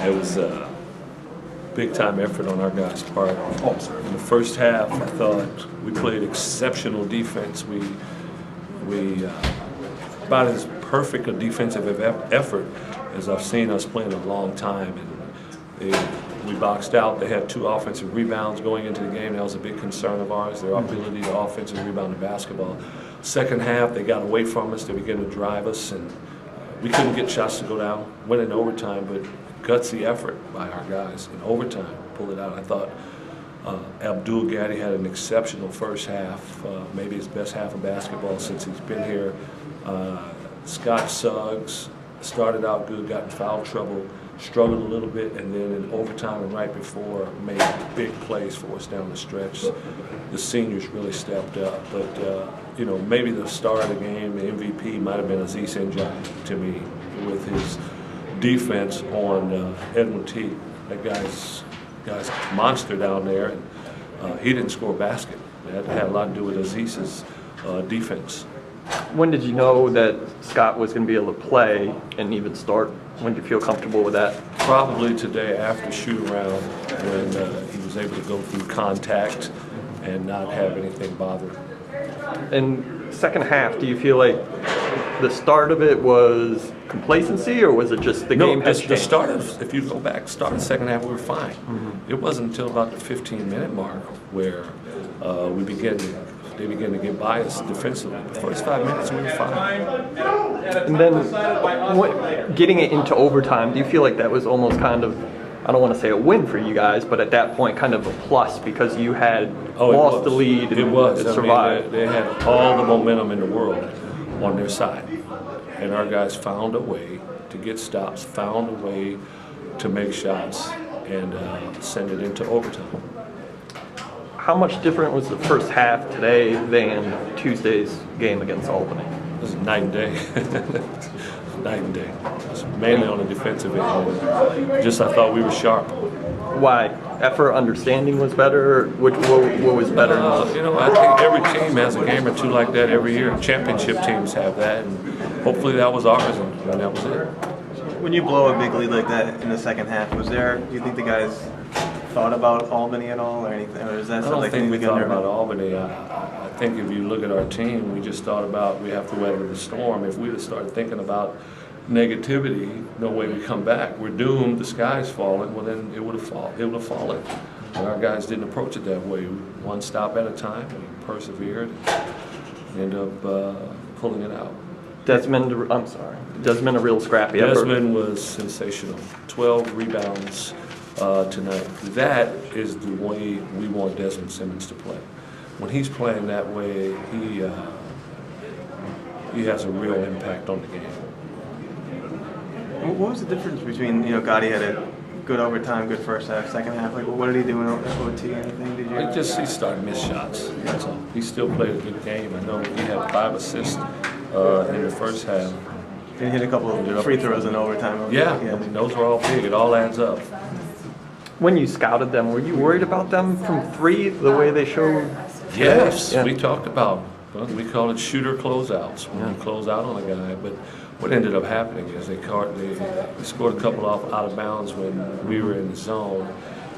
It was a big-time effort on our guys' part. In the first half, I thought we played exceptional defense. We about as perfect a defensive effort as I've seen us play in a long time. And we boxed out. They had 2 offensive rebounds going into the game. That was a big concern of ours, their ability to offensive rebound the basketball. Second half, they got away from us. They began to drive us, and we couldn't get shots to go down. Went in overtime, but gutsy effort by our guys in overtime, pull it out. I thought Abdul Gaddy had an exceptional first half, maybe his best half of basketball since he's been here. Scott Suggs started out good, got in foul trouble, struggled a little bit, and then in overtime and right before made big plays for us down the stretch. The seniors really stepped up, but maybe the star of the game, the MVP, might have been Aziz Njai to me with his defense on Edwin T. That guy's a monster down there, and he didn't score a basket. That had a lot to do with Aziz's defense. When did you know that Scott was going to be able to play and even start? When did you feel comfortable with that? Probably today after shoot-around, when he was able to go through contact and not have anything bother him. And second half, do you feel like the start of it was complacency, or was it just the game had changed? The start of, if you go back, start of the second half, we were fine. It wasn't until about the 15-minute mark where they began to get by us defensively. The first 5 minutes, we were fine. And then getting it into overtime, do you feel like that was almost kind of, I don't want to say a win for you guys, but at that point kind of a plus because you had lost the lead and survived? They had all the momentum in the world on their side. And our guys found a way to get stops, found a way to make shots, and send it into overtime. How much different was the first half today than Tuesday's game against Albany? It was night and day. Night and day. It was mainly on the defensive end. Just I thought we were sharp. Why? Effort, understanding was better? What was better? I think every team has a game or two like that every year. Championship teams have that, and hopefully that was ours, and that was it. When you blow a big lead like that in the second half, do you think the guys thought about Albany at all or anything? Or is that I don't think we thought about Albany. I think if you look at our team, we just thought about we have to weather the storm. If we'd have started thinking about negativity, no way we come back. We're doomed. The sky's falling. Well, then it would have fallen. And our guys didn't approach it that way. One stop at a time. We persevered and ended up pulling it out. Desmond, a real scrappy effort. Desmond was sensational. 12 rebounds tonight. That is the way we want Desmond Simmons to play. When he's playing that way, he has a real impact on the game. What was the difference between, Gotti had a good overtime, good first half, second half? Like, what did he do in OT? Anything? He started miss shots. That's all. He still played a good game. I know he had 5 assists in the first half. He hit a couple of free throws in overtime. Yeah, I mean, those were all big. It all adds up. When you scouted them, were you worried about them from 3, the way they showed? Yes, yeah. We talked about, we call it shooter closeouts, when you close out on a guy. But what ended up happening is they scored a couple off out of bounds when we were in the zone,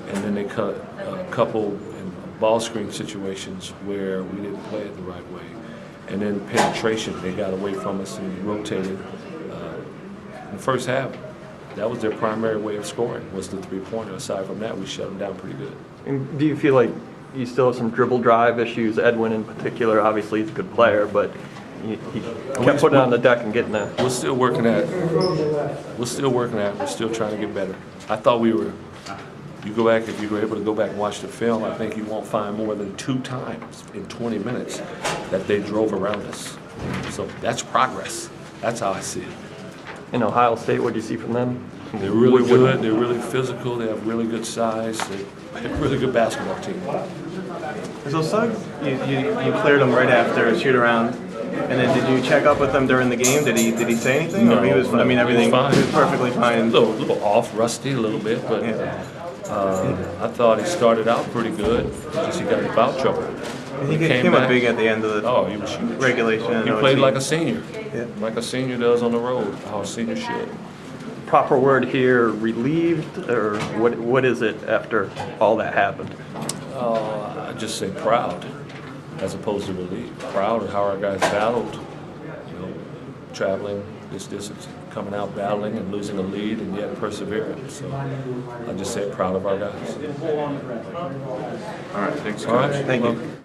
and then they cut a couple in ball screen situations where we didn't play it the right way. And then penetration, they got away from us and rotated. In the first half, that was their primary way of scoring, was the three-pointer. Aside from that, we shut them down pretty good. And do you feel like you still have some dribble drive issues? Edwin in particular, obviously he's a good player, but he kept putting it on the deck and getting there. We're still working at it. We're still trying to get better. I thought we were, if you were able to go back and watch the film, I think you won't find more than 2 times in 20 minutes that they drove around us. So that's progress. That's how I see it. In Ohio State, what do you see from them? They're really good. They're really physical. They have really good size. They're a really good basketball team. So Suggs, you cleared him right after a shoot around, and then did you check up with him during the game? Did he say anything? No, or everything fine. He was perfectly fine. A little off, rusty a little bit, but I thought he started out pretty good. Just he got in foul trouble. He came up big at the end of the he was huge. regulation. He played like a senior, yeah. like a senior does on the road, how a senior should. proper word here, relieved, or what is it after all that happened? I just say proud, as opposed to relieved. Proud of how our guys battled, traveling this distance, coming out battling and losing a lead, and yet persevering. So I just say proud of our guys. All right, thanks, All right, Thank you.